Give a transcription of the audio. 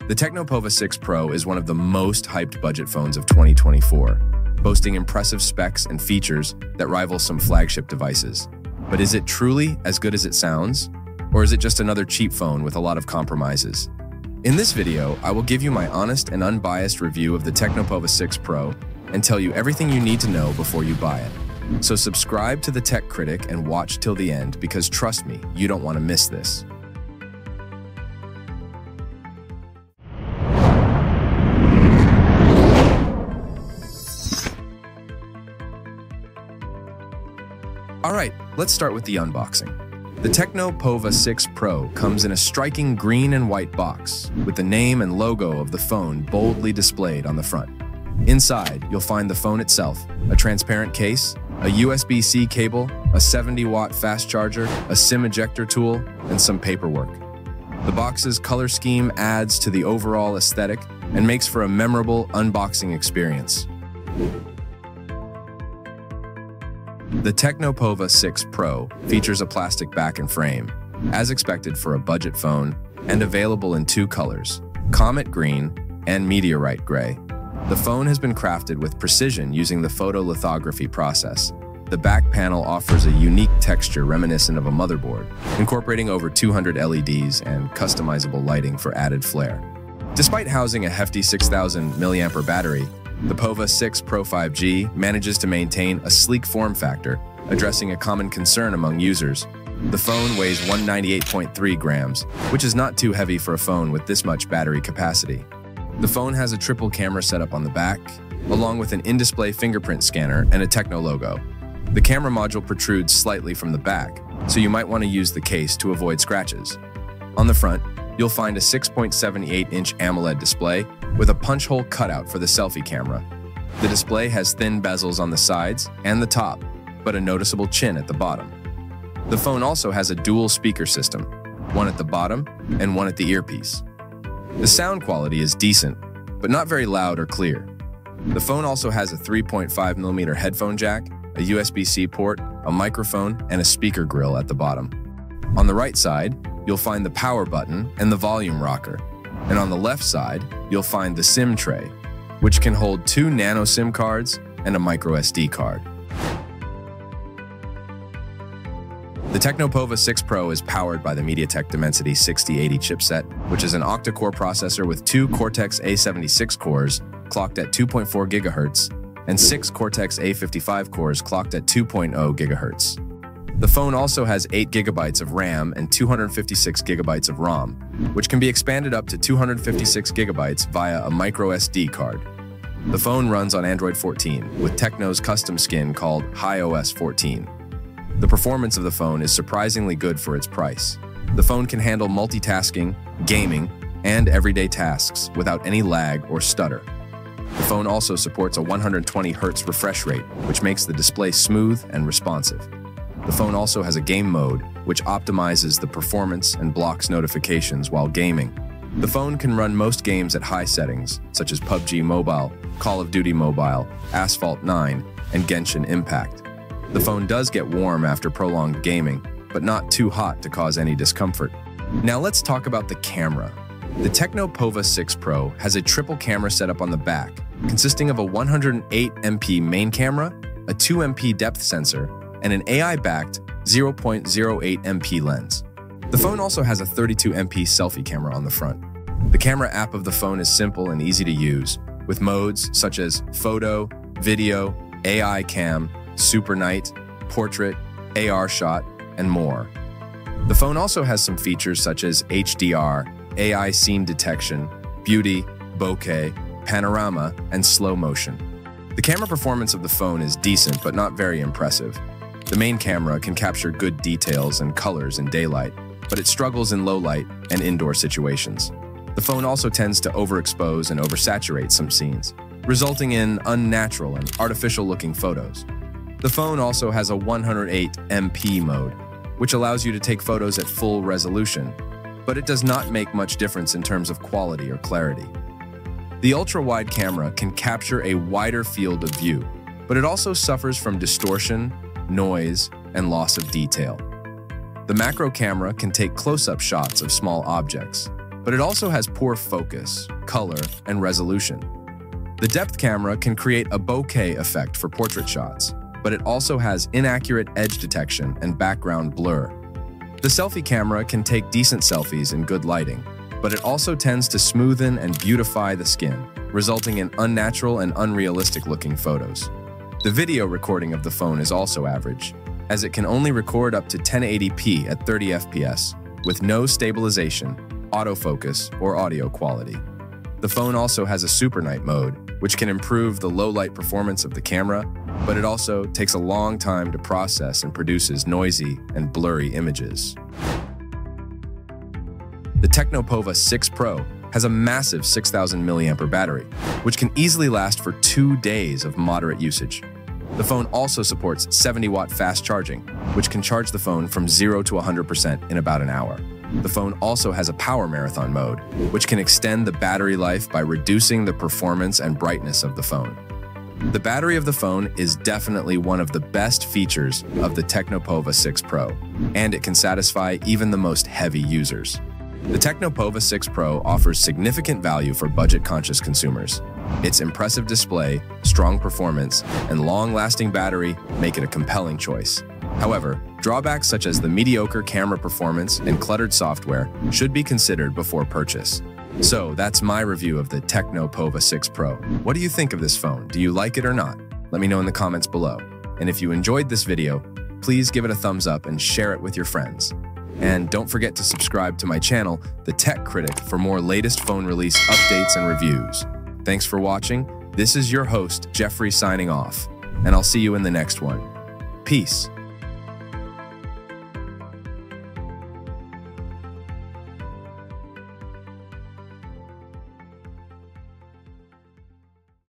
The Tecno Pova 6 Pro is one of the most hyped budget phones of 2024, boasting impressive specs and features that rival some flagship devices. But is it truly as good as it sounds? Or is it just another cheap phone with a lot of compromises? In this video, I will give you my honest and unbiased review of the Tecno Pova 6 Pro and tell you everything you need to know before you buy it. So subscribe to the Tech Critic and watch till the end because trust me, you don't want to miss this. Alright, let's start with the unboxing. The Tecno Pova 6 Pro comes in a striking green and white box with the name and logo of the phone boldly displayed on the front. Inside, you'll find the phone itself, a transparent case, a USB-C cable, a 70-watt fast charger, a SIM ejector tool, and some paperwork. The box's color scheme adds to the overall aesthetic and makes for a memorable unboxing experience. The Tecno Pova 6 Pro features a plastic back and frame, as expected for a budget phone, and available in two colors, Comet Green and Meteorite Gray. The phone has been crafted with precision using the photolithography process. The back panel offers a unique texture reminiscent of a motherboard, incorporating over 200 LEDs and customizable lighting for added flair. Despite housing a hefty 6,000 mAh battery, the Pova 6 Pro 5G manages to maintain a sleek form factor, addressing a common concern among users. The phone weighs 198.3 grams, which is not too heavy for a phone with this much battery capacity. The phone has a triple camera setup on the back, along with an in-display fingerprint scanner and a Tecno logo. The camera module protrudes slightly from the back, so you might want to use the case to avoid scratches. On the front, you'll find a 6.78-inch AMOLED display with a punch hole cutout for the selfie camera. The display has thin bezels on the sides and the top, but a noticeable chin at the bottom. The phone also has a dual speaker system, one at the bottom and one at the earpiece. The sound quality is decent, but not very loud or clear. The phone also has a 3.5mm headphone jack, a USB-C port, a microphone, and a speaker grill at the bottom. On the right side, you'll find the power button and the volume rocker. And on the left side, you'll find the SIM tray, which can hold 2 nano SIM cards and a micro SD card. The Tecno Pova 6 Pro is powered by the MediaTek Dimensity 6080 chipset, which is an octa-core processor with 2 Cortex-A76 cores clocked at 2.4 GHz and 6 Cortex-A55 cores clocked at 2.0 GHz. The phone also has 8 GB of RAM and 256 GB of ROM, which can be expanded up to 256 GB via a micro SD card. The phone runs on Android 14 with Tecno's custom skin called HiOS 14. The performance of the phone is surprisingly good for its price. The phone can handle multitasking, gaming, and everyday tasks without any lag or stutter. The phone also supports a 120 Hz refresh rate, which makes the display smooth and responsive. The phone also has a game mode, which optimizes the performance and blocks notifications while gaming. The phone can run most games at high settings, such as PUBG Mobile, Call of Duty Mobile, Asphalt 9, and Genshin Impact. The phone does get warm after prolonged gaming, but not too hot to cause any discomfort. Now let's talk about the camera. The Tecno Pova 6 Pro has a triple camera setup on the back, consisting of a 108MP main camera, a 2MP depth sensor, and an AI-backed 0.08MP lens. The phone also has a 32MP selfie camera on the front. The camera app of the phone is simple and easy to use, with modes such as photo, video, AI cam, super night, portrait, AR shot, and more. The phone also has some features such as HDR, AI scene detection, beauty, bokeh, panorama, and slow motion. The camera performance of the phone is decent but not very impressive. The main camera can capture good details and colors in daylight, but it struggles in low light and indoor situations. The phone also tends to overexpose and oversaturate some scenes, resulting in unnatural and artificial-looking photos. The phone also has a 108MP mode, which allows you to take photos at full resolution, but it does not make much difference in terms of quality or clarity. The ultra-wide camera can capture a wider field of view, but it also suffers from distortion, noise, and loss of detail. The macro camera can take close-up shots of small objects, but it also has poor focus, color, and resolution. The depth camera can create a bokeh effect for portrait shots, but it also has inaccurate edge detection and background blur. The selfie camera can take decent selfies in good lighting, but it also tends to smoothen and beautify the skin, resulting in unnatural and unrealistic-looking photos. The video recording of the phone is also average, as it can only record up to 1080p at 30 FPS, with no stabilization, autofocus, or audio quality. The phone also has a super night mode, which can improve the low-light performance of the camera, but it also takes a long time to process and produces noisy and blurry images. The Tecno Pova 6 Pro has a massive 6,000 mAh battery, which can easily last for 2 days of moderate usage. The phone also supports 70-watt fast charging, which can charge the phone from 0 to 100% in about an hour. The phone also has a power marathon mode, which can extend the battery life by reducing the performance and brightness of the phone. The battery of the phone is definitely one of the best features of the Tecno Pova 6 Pro, and it can satisfy even the most heavy users. The Tecno Pova 6 Pro offers significant value for budget-conscious consumers. Its impressive display, strong performance, and long-lasting battery make it a compelling choice. However, drawbacks such as the mediocre camera performance and cluttered software should be considered before purchase. So that's my review of the Tecno Pova 6 Pro. What do you think of this phone? Do you like it or not? Let me know in the comments below. And if you enjoyed this video, please give it a thumbs up and share it with your friends. And don't forget to subscribe to my channel, the Tech Critic, for more latest phone release updates and reviews. Thanks for watching. This is your host, Jeffrey, signing off, and I'll see you in the next one. Peace.